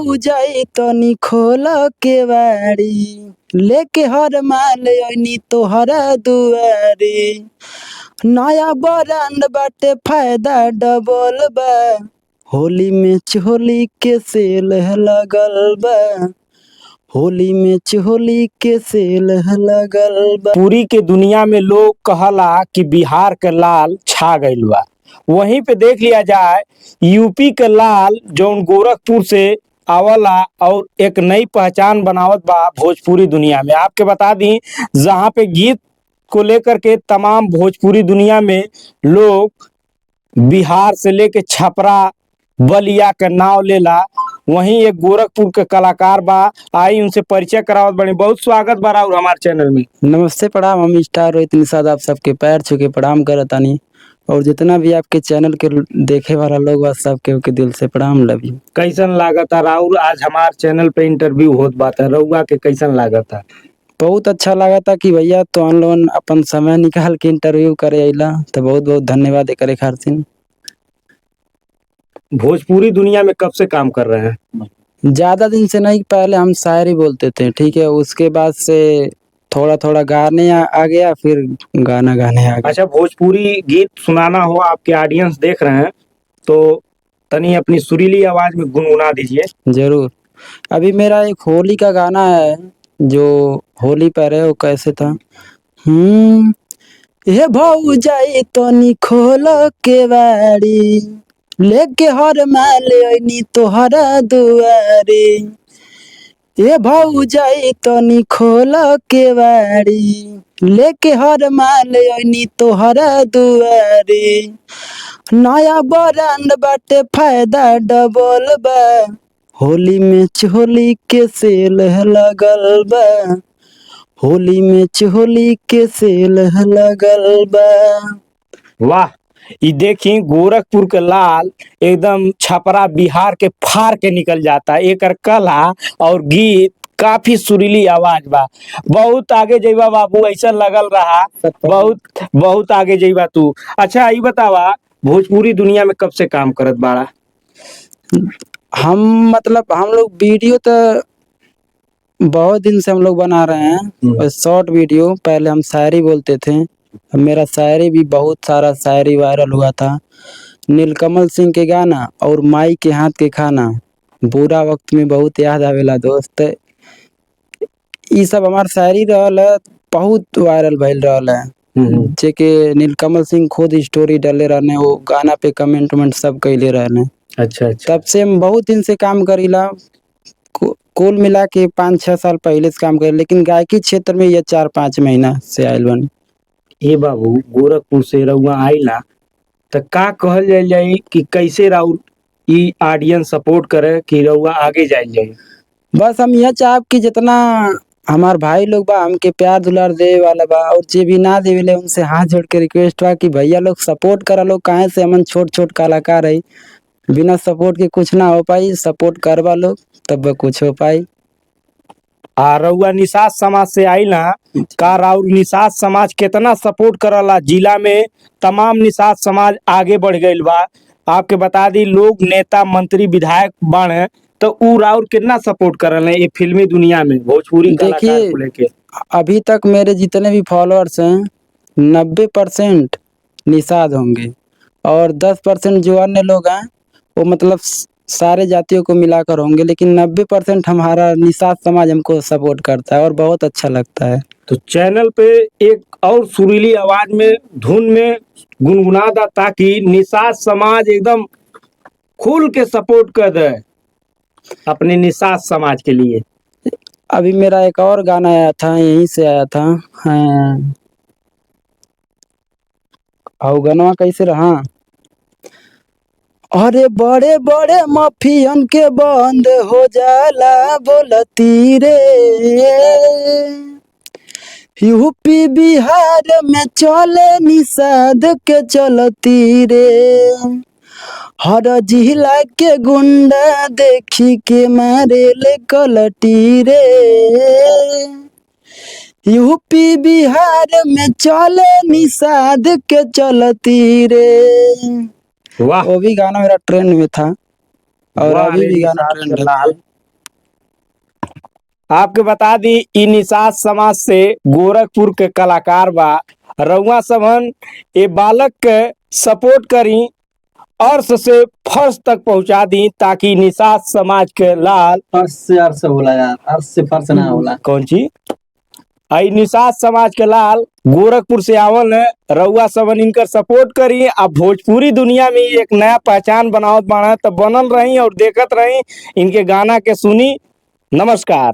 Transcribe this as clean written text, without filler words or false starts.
भौजाई तनी खोल केवाड़ी, लेके हर माल ओइनी तोहरा दुआरी। नया ब्रांड बाटे फायदा डबल बा, होली में चोली के सेल लगल बा, होली में चोली के सेल लगल बा। पूरी के दुनिया में लोग कहला कि बिहार के लाल छा गइल बा। वहीं पे देख लिया जाए यूपी के लाल जौन गोरखपुर से आवला और एक नई पहचान बनावत बा भोजपुरी दुनिया में। आपके बता दी जहाँ पे गीत को लेकर के तमाम भोजपुरी दुनिया में लोग बिहार से लेके छपरा बलिया का नाव लेला, वहीं एक गोरखपुर के कलाकार बा, आई उनसे परिचय करावत बनी। बहुत स्वागत बा और हमारे चैनल में। नमस्ते, प्रणाम। हम स्टार रोहित निषाद आप सबके पैर छू के प्रणाम करतानी, और जितना भी आपके चैनल के देखे वाला लोग बा सबके के दिल से प्रणाम। Love you. कैसन लागता राहुल, आज हमारे चैनल पे इंटरव्यू होत बात है, रउआ के कैसन लागता? बहुत अच्छा लगा था कि भैया तो हम लोग अपन समय निकाल के इंटरव्यू करे अइला, तो बहुत बहुत धन्यवाद करे खातिर। भोजपुरी दुनिया में कब से काम कर रहे हैं? ज्यादा दिन से नहीं, पहले हम शायरी बोलते थे, ठीक है, उसके बाद से थोड़ा थोड़ा गाने आ गया, फिर गाना गाने आ गया। अच्छा, भोजपुरी गीत सुनाना हो, आपके ऑडियंस देख रहे हैं तो तनी अपनी सुरीली आवाज में गुनगुना दीजिए। जरूर। अभी मेरा एक होली का गाना है जो होली पर है, वो कैसे था। हे भौजाई तनी खोल केवाड़ी, लेके हर माल ओइनी तोहरा दुआरी। ए भौजाई तनी खोल केवाड़ी, लेके हर माल ओइनी तोहरा दुआरी। नया ब्रांड बाटे फायदा डबल बा, होली में चोली के सेल लगल बा, होली में चोली के सेल लगल बा। वाह, ये देखी गोरखपुर के लाल एकदम छपरा बिहार के फार के निकल जाता। एक कला और गीत काफी सुरीली आवाज बा। बहुत आगे जइबा बाबू, ऐसा लगल रहा बहुत बहुत आगे जइबा तू। अच्छा ये बतावा, भोजपुरी दुनिया में कब से काम करत बाड़ा? हम लोग वीडियो तो बहुत दिन से हम लोग बना रहे हैं, शॉर्ट वीडियो। पहले हम शायरी बोलते थे, मेरा शायरी भी बहुत सारा शायरी वायरल हुआ था। नीलकमल सिंह के गाना और माई के हाथ के खाना, बुरा वक्त में बहुत याद आवेला दोस्त, ये सब हमार शायरी रहल है, बहुत वायरल भइल रहल है। जेके नीलकमल सिंह खुद स्टोरी डाले रहने, वो गाना पे कमेंट वमेंट सब कैले रहने। अच्छा अच्छा। तब से हम बहुत दिन से काम करीला, कुल मिला के 5-6 साल पहले से काम करे, लेकिन गायकी क्षेत्र में ये 4-5 महीना से आयल बनी। ए बाबू, गोरखपुर से रउआ आइला तो का कहल जाए कि कैसे राउर ई ऑडियंस सपोर्ट करे कि रउआ आगे जाए? बस हम यह चाहब कि जितना हमार भाई लोग बा हमके प्यार दुलार दे वाला बा, और जे भी ना देवेले उनसे हाथ जोड़ के रिक्वेस्ट बा कि भैया लोग सपोर्ट करा लोग। काहे से हमन छोट छोट कलाकार है, बिना सपोर्ट के कुछ ना हो पाई। सपोर्ट करवा लोग तब कुछ हो पाई। रउआ निषाद समाज से आई ना, का राउर निषाद समाज कितना सपोर्ट करला? जिला में तमाम निषाद समाज आगे बढ़ गइल बा। आपके बता दी लोग नेता मंत्री विधायक बने तो उ राउर कितना सपोर्ट करल है ये फिल्मी दुनिया में भोजपुरी कलाकार को लेके? अभी तक मेरे जितने भी फॉलोअर्स हैं 90% निषाद होंगे, और 10% जो अन्य लोग हैं वो मतलब सारे जातियों को मिलाकर होंगे, लेकिन 90% हमारा निषाद समाज हमको सपोर्ट करता है और बहुत अच्छा लगता है। तो चैनल पे एक और सुरीली आवाज में धुन में गुनगुना दा ताकि निषाद समाज एकदम खुल के सपोर्ट कर दे अपने निषाद समाज के लिए। अभी मेरा एक और गाना आया था, यहीं से आया था। हाँ, और गाना कैसे रहा। अरे बड़े बड़े माफियन के बंद हो जाला बोलती रे, यूपी बिहार में चले निषाद के चलती रे। हर जिला के गुंडा देखी के मारे ले कलटी रे, यूपी बिहार में चले निषाद के चलती रे। वाह, वो भी गाना मेरा ट्रेंड में था और अभी भी गाना ट्रेंड है। आपके बता दी इ निषाद समाज से गोरखपुर के कलाकार बा। रउआ सबन ए बालक के सपोर्ट करी अर्श से फर्श तक पहुंचा दी ताकि निषाद समाज के लाल फर्श से अर्श होला यार, अर्श से फर्श ना होला। कौन चीज आई निषाद समाज के लाल गोरखपुर से आवल है। रउआ सबन इनकर सपोर्ट करी। अब भोजपुरी दुनिया में एक नया पहचान बनावत बाड़ा तो बनल रही और देखत रही इनके गाना के सुनी। नमस्कार।